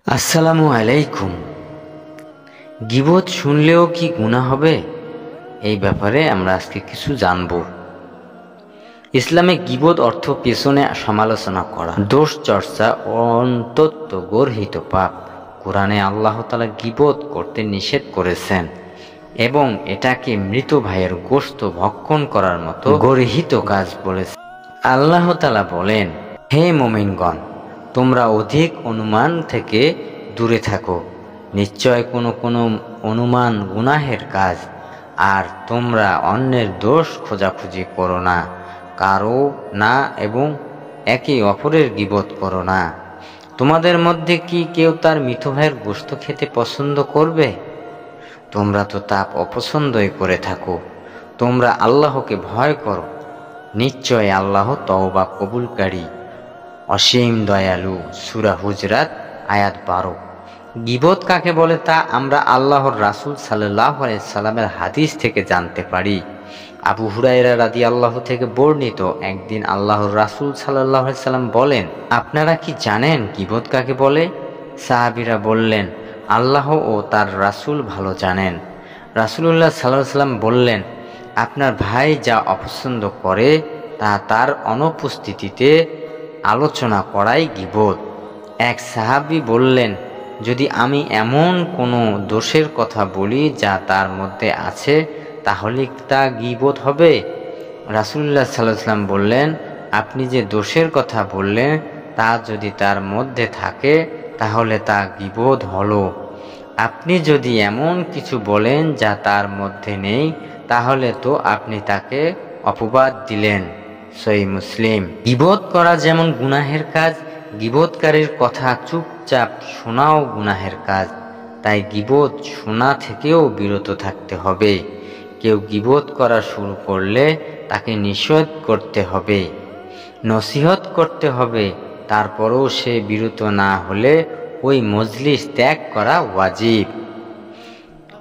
আসসালামু আলাইকুম। গীবত শুনলেও কি গুনাহ হবে, এই ব্যাপারে আমরা আজকে কিছু জানব। ইসলামে গীবত অর্থ পেছনে সমালোচনা করা, দোষ চর্চা অন্তত গর্হিত পাপ। কোরআনে আল্লাহ তাআলা গীবত করতে নিষেধ করেছেন এবং এটাকে মৃত ভাইয়ের গোশত ভক্ষণ করার মতো গর্হিত কাজ বলেছেন। আল্লাহ তাআলা বলেন, হে মুমিনগণ, তোমরা অধিক অনুমান থেকে দূরে থাকো। নিশ্চয় কোনো অনুমান গুনাহের কাজ। আর তোমরা অন্যের দোষ খোঁজাখুঁজি করো না, কারো না, এবং একে অপরের গীবত করো না। তোমাদের মধ্যে কি কেউ তার মৃত ভাইয়ের গোশত খেতে পছন্দ করবে? তোমরা তো তা অপছন্দই করে থাকো। তোমরা আল্লাহকে ভয় করো। নিশ্চয় আল্লাহ তওবা কবুলকারী, অসীম দয়ালু। সূরা হুজরাত আয়াত 12। গীবত কাকে বলে তা আমরা আল্লাহর রাসূল সাল্লাল্লাহু আলাইহি সাল্লামের হাদিস থেকে জানতে পারি। আবু হুরায়রা রাদিয়াল্লাহু থেকে বর্ণিত, একদিন আল্লাহর রাসূল সাল্লাল্লাহু আলাইহি সাল্লাম বলেন, আপনারা কি জানেন গীবত কাকে বলে? সাহাবীরা বললেন, আল্লাহ ও তার রাসূল ভালো জানেন। রাসূলুল্লাহ সাল্লাল্লাহু আলাইহি সাল্লাম বললেন, আপনার ভাই যা অপছন্দ করে তা তার অনুপস্থিতিতে আলোচনা করাই গীবত। এক সাহাবী বললেন, যদি আমি এমন কোনো দোষের কথা বলি যা তার মধ্যে আছে, তাহলে তা গীবত হবে? রাসূলুল্লাহ সাল্লাল্লাহু আলাইহি ওয়াসাল্লাম বললেন, আপনি যে দোষের কথা বললেন তা যদি তার মধ্যে থাকে তাহলে তা গীবত হলো। আপনি যদি এমন কিছু বলেন যা তার মধ্যে নেই, তাহলে তো আপনি তাকে অপবাদ দিলেন। সহিহ মুসলিম। গীবত করা যেমন গুনাহের কাজ, গীবতকারীর কথা চুপচাপ শোনাও গুনাহের কাজ। তাই গীবত শোনা থেকেও বিরত থাকতে হবে। কেউ গীবত করা শুরু করলে তাকে নিষেধ করতে হবে, নসিহত করতে হবে। তারপরও সে বিরত না হলে ওই মজলিস ত্যাগ করা ওয়াজিব।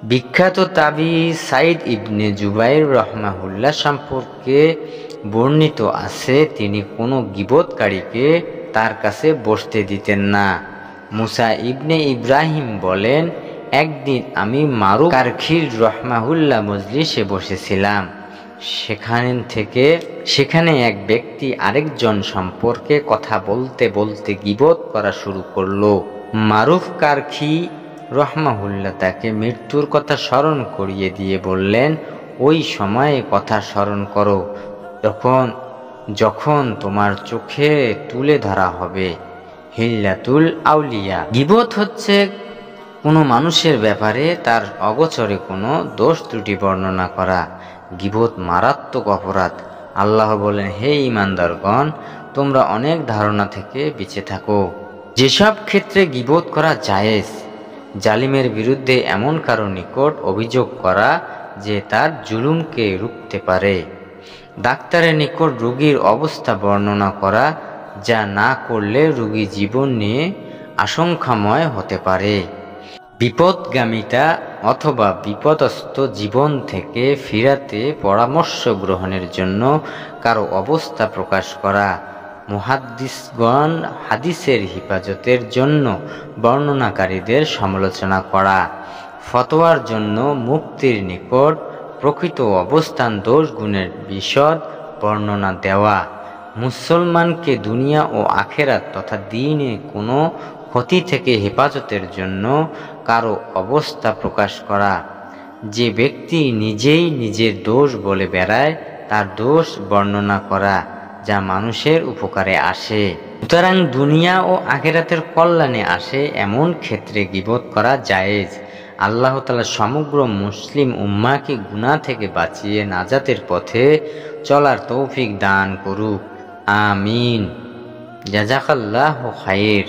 বিখ্যাত তাবী সাইদ ইবনে জুবাইর রাহমাহুল্লাহ সম্পর্কে বর্ণিত আছে, তিনি কোনো গীবতকারীকে তার কাছে বসতে দিতেন না। মুসা ইবনে ইব্রাহিম বলেন, একদিন আমি মারুফ কারখির রাহমাহুল্লাহ মজলিসে বসেছিলাম। সেখানে এক ব্যক্তি আরেকজন সম্পর্কে কথা বলতে বলতে গীবত করা শুরু করলো। মারুফ কারখি রাহমাহুল্লাহ তাকে মৃত্যুর কথা স্মরণ করিয়ে দিয়ে বললেন, ওই সময়ে কথা স্মরণ করো যখন তোমার চোখে তুলে ধরা হবে হিল্লাতুল আউলিয়া। গীবত হচ্ছে কোনো মানুষের ব্যাপারে তার অগোচরে কোনো দোষ ত্রুটি বর্ণনা করা। গীবত মারাত্মক অপরাধ। আল্লাহ বলেন, হে ঈমানদারগণ, তোমরা অনেক ধারণা থেকে বেঁচে থাকো। যেসব ক্ষেত্রে গীবত করা জায়েজ, জালিমের বিরুদ্ধে এমন কারো নিকট অভিযোগ করা যে তার জুলুমকে রুখতে পারে। ডাক্তারের নিকট রোগীর অবস্থা বর্ণনা করা, যা না করলে রোগী জীবন নিয়ে আশঙ্কাময় হতে পারে। বিপদগামিতা অথবা বিপদস্ত জীবন থেকে ফিরাতে পরামর্শ গ্রহণের জন্য কারো অবস্থা প্রকাশ করা। মুহাদ্দিসগণ হাদিসের হেফাজতের জন্য বর্ণনাকারীদের সমালোচনা করা। ফতোয়ার জন্য মুফতির নিকট প্রকৃত অবস্থান দোষ গুণের বিশদ বর্ণনা দেওয়া। মুসলমানকে দুনিয়া ও আখেরাত তথা দ্বীনে কোনো ক্ষতি থেকে হেফাজতের জন্য কারো অবস্থা প্রকাশ করা। যে ব্যক্তি নিজেই নিজের দোষ বলে বেড়ায় তার দোষ বর্ণনা করা, যা মানুষের উপকারে আসে, সুতরাং দুনিয়া ও আখেরাতের কল্যাণে আসে, এমন ক্ষেত্রে গীবত করা জায়েজ। আল্লাহ তাআলা সমগ্র মুসলিম উম্মাহকে গুনাহ থেকে বাঁচিয়ে নাজাতের পথে চলার তৌফিক দান করুক। আমিন। জাযাকাল্লাহু খাইর।